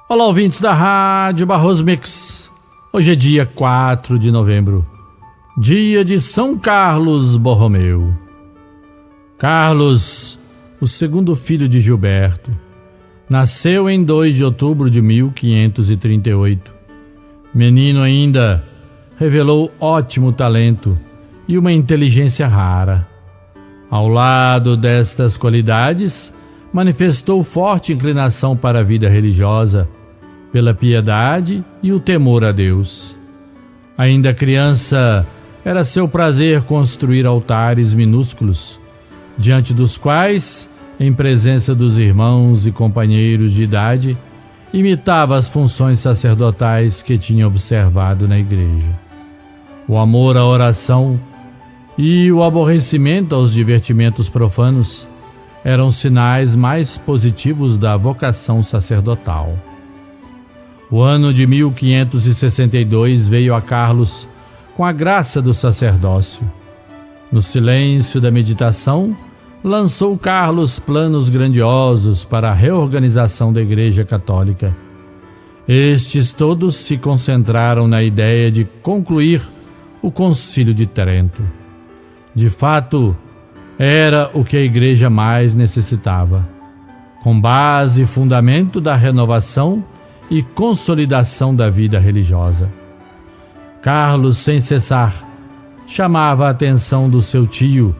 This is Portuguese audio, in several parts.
Olá, ouvintes da Rádio Barroso Mix. Hoje é dia 4 de novembro, dia de São Carlos Borromeu. Carlos, o segundo filho de Gilberto, nasceu em 2 de outubro de 1538. Menino ainda, revelou ótimo talento e uma inteligência rara. Ao lado destas qualidades, manifestou forte inclinação para a vida religiosa, pela piedade e o temor a Deus. Ainda criança, era seu prazer construir altares minúsculos, diante dos quais, em presença dos irmãos e companheiros de idade, imitava as funções sacerdotais que tinha observado na igreja. O amor à oração e o aborrecimento aos divertimentos profanos eram sinais mais positivos da vocação sacerdotal. O ano de 1562 veio a Carlos com a graça do sacerdócio. No silêncio da meditação, lançou Carlos planos grandiosos para a reorganização da Igreja Católica. Estes todos se concentraram na ideia de concluir o Concílio de Trento. De fato, era o que a Igreja mais necessitava, com base e fundamento da renovação e consolidação da vida religiosa. Carlos, sem cessar, chamava a atenção do seu tio,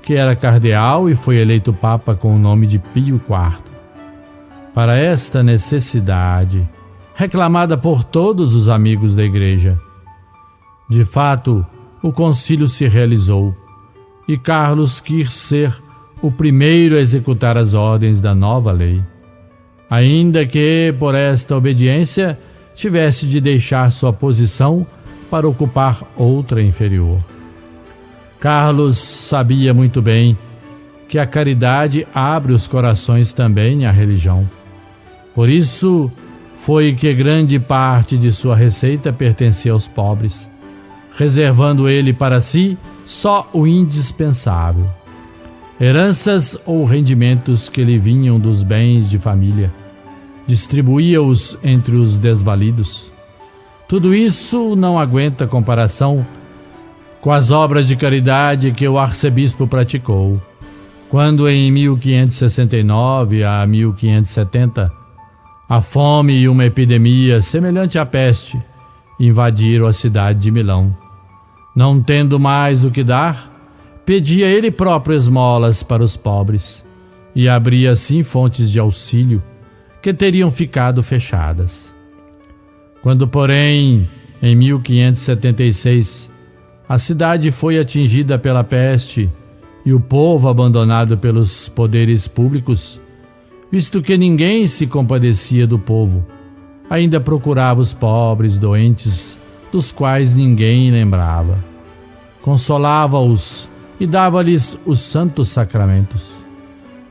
que era cardeal e foi eleito papa com o nome de Pio IV. Para esta necessidade, reclamada por todos os amigos da Igreja. De fato, o concílio se realizou e Carlos quis ser o primeiro a executar as ordens da nova lei, ainda que, por esta obediência, tivesse de deixar sua posição para ocupar outra inferior. Carlos sabia muito bem que a caridade abre os corações também à religião. Por isso, foi que grande parte de sua receita pertencia aos pobres, reservando ele para si só o indispensável. Heranças ou rendimentos que lhe vinham dos bens de família, distribuía-os entre os desvalidos. Tudo isso não aguenta comparação com as obras de caridade que o arcebispo praticou, quando em 1569 a 1570, a fome e uma epidemia semelhante à peste invadiram a cidade de Milão. Não tendo mais o que dar, pedia ele próprio esmolas para os pobres e abria assim fontes de auxílio que teriam ficado fechadas. Quando, porém, em 1576, a cidade foi atingida pela peste e o povo abandonado pelos poderes públicos, visto que ninguém se compadecia do povo, ainda procurava os pobres doentes, dos quais ninguém lembrava. Consolava-os e dava-lhes os santos sacramentos,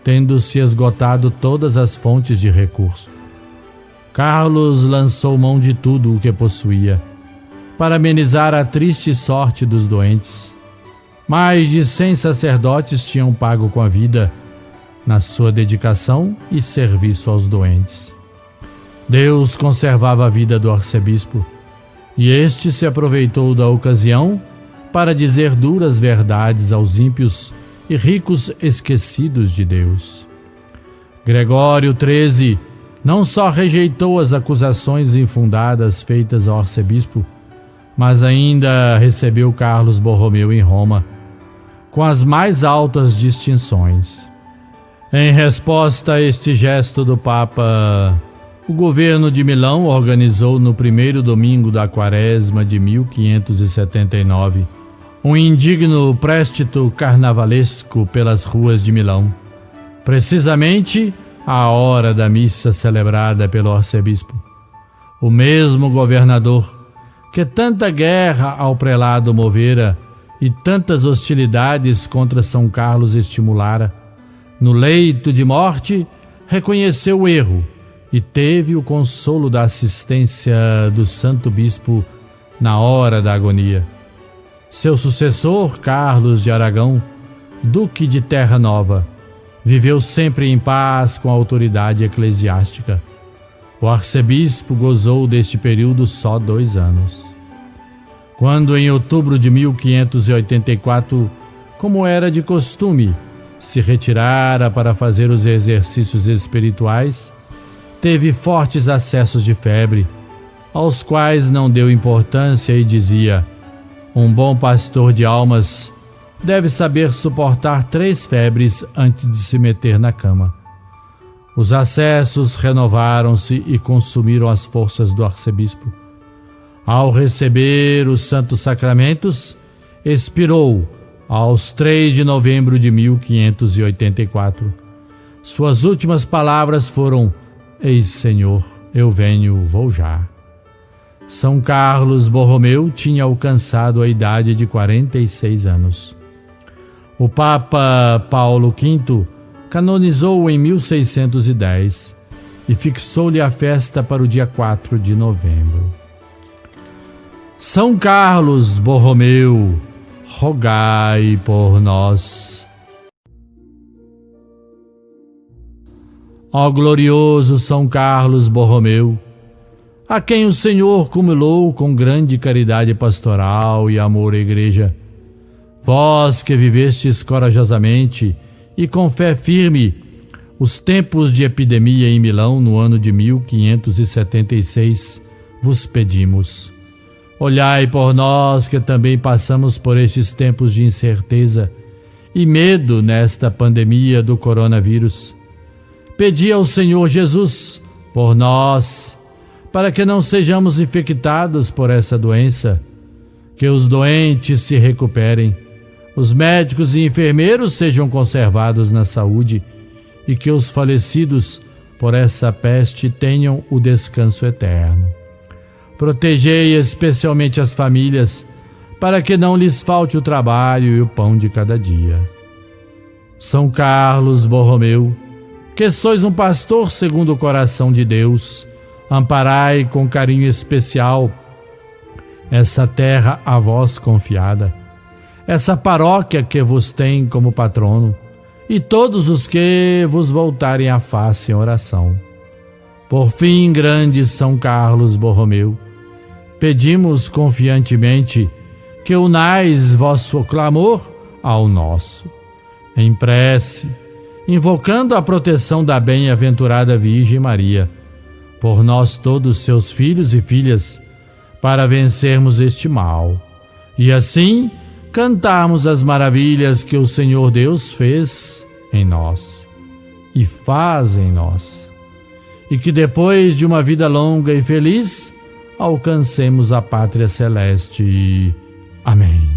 tendo-se esgotado todas as fontes de recurso. Carlos lançou mão de tudo o que possuía, para amenizar a triste sorte dos doentes. Mais de 100 sacerdotes tinham pago com a vida, na sua dedicação e serviço aos doentes. Deus conservava a vida do arcebispo, e este se aproveitou da ocasião para dizer duras verdades aos ímpios e ricos esquecidos de Deus. Gregório XIII não só rejeitou as acusações infundadas feitas ao arcebispo, mas ainda recebeu Carlos Borromeu em Roma, com as mais altas distinções. Em resposta a este gesto do Papa, o governo de Milão organizou no primeiro domingo da Quaresma de 1579 um indigno préstito carnavalesco pelas ruas de Milão, precisamente à hora da missa celebrada pelo arcebispo. O mesmo governador que tanta guerra ao prelado movera e tantas hostilidades contra São Carlos estimulara, no leito de morte reconheceu o erro e teve o consolo da assistência do santo bispo na hora da agonia. Seu sucessor, Carlos de Aragão, duque de Terra Nova, viveu sempre em paz com a autoridade eclesiástica, O arcebispo gozou deste período só 2 anos. Quando, em outubro de 1584, como era de costume, se retirara para fazer os exercícios espirituais, teve fortes acessos de febre, aos quais não deu importância e dizia: um bom pastor de almas deve saber suportar 3 febres antes de se meter na cama. Os acessos renovaram-se e consumiram as forças do arcebispo. Ao receber os santos sacramentos, expirou aos 3 de novembro de 1584. Suas últimas palavras foram: eis, Senhor, eu venho, vou já. São Carlos Borromeu tinha alcançado a idade de 46 anos. O Papa Paulo V canonizou-o em 1610 e fixou-lhe a festa para o dia 4 de novembro. São Carlos Borromeu, rogai por nós. Ó glorioso São Carlos Borromeu, a quem o Senhor cumulou com grande caridade pastoral e amor à Igreja, vós que vivestes corajosamente e com fé firme os tempos de epidemia em Milão no ano de 1576, vos pedimos: olhai por nós que também passamos por estes tempos de incerteza e medo nesta pandemia do coronavírus. Pedi ao Senhor Jesus por nós, para que não sejamos infectados por essa doença, que os doentes se recuperem, os médicos e enfermeiros sejam conservados na saúde e que os falecidos por essa peste tenham o descanso eterno. Protegei especialmente as famílias, para que não lhes falte o trabalho e o pão de cada dia. São Carlos Borromeu, que sois um pastor segundo o coração de Deus, amparai com carinho especial essa terra a vós confiada, essa paróquia que vos tem como patrono, e todos os que vos voltarem a face em oração. Por fim, grande São Carlos Borromeu, pedimos confiantemente que unais vosso clamor ao nosso, em prece, invocando a proteção da bem-aventurada Virgem Maria, por nós todos seus filhos e filhas, para vencermos este mal, e assim cantarmos as maravilhas que o Senhor Deus fez em nós e faz em nós, e que depois de uma vida longa e feliz alcancemos a pátria celeste. Amém.